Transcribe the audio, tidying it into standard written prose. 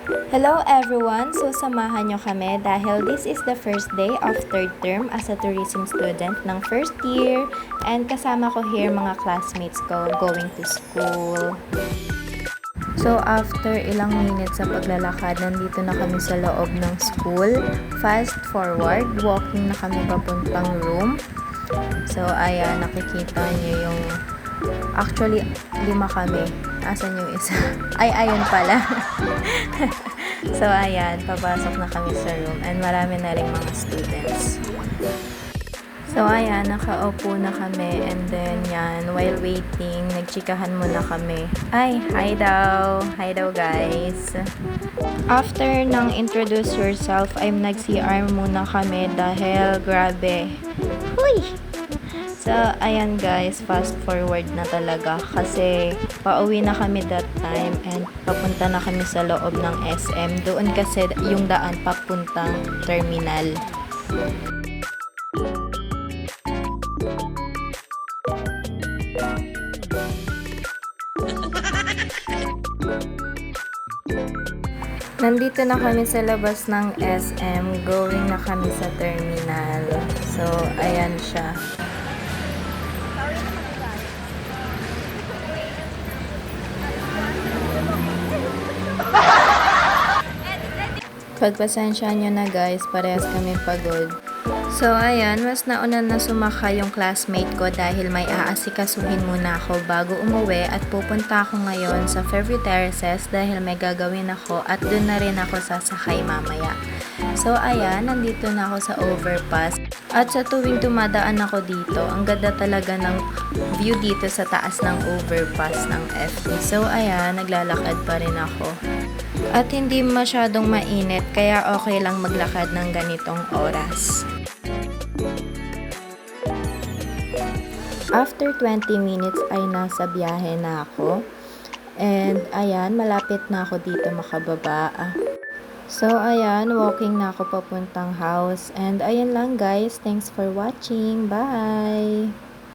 Hello everyone! So samahan nyo kami dahil this is the first day of third term as a tourism student ng first year and kasama ko here mga classmates ko going to school. So after ilang minutes sa paglalakad, nandito na kami sa loob ng school. Fast forward, walking na kami papuntang room. So ayan, nakikita nyo yung actually 5 kami. Asan yung isa? Ay, ayun pala. So, ayan. Papasok na kami sa room. And marami na rin mga students. So, ayan. Nakaupo na kami. And then, yan. While waiting, nagchikahan muna kami. Ay, hi daw. Hi daw, guys. After nang introduce yourself, I'm nag-CR muna kami dahil grabe. Huy! So, ayan guys, fast forward na talaga kasi pauwi na kami that time and papunta na kami sa loob ng SM. Doon kasi yung daan papuntang terminal. Nandito na kami sa labas ng SM, going na kami sa terminal. So, ayan siya. Pagpasensya nyo na guys, parehas kami pagod. So ayan, mas nauna na sumakay yung classmate ko dahil may aasikasuhin muna ako bago umuwi at pupunta ako ngayon sa Fairview Terraces dahil may gagawin ako at dun na rin ako sasakay mamaya. So ayan, nandito na ako sa overpass at sa tuwing tumadaan ako dito, ang ganda talaga ng view dito sa taas ng overpass ng FB. So ayan, naglalakad pa rin ako. At hindi masyadong mainit kaya okay lang maglakad ng ganitong oras. After 20 minutes ay nasa biyahe na ako. And ayan, malapit na ako dito makababa. So ayan, walking na ako papuntang house. And ayan lang guys, thanks for watching. Bye!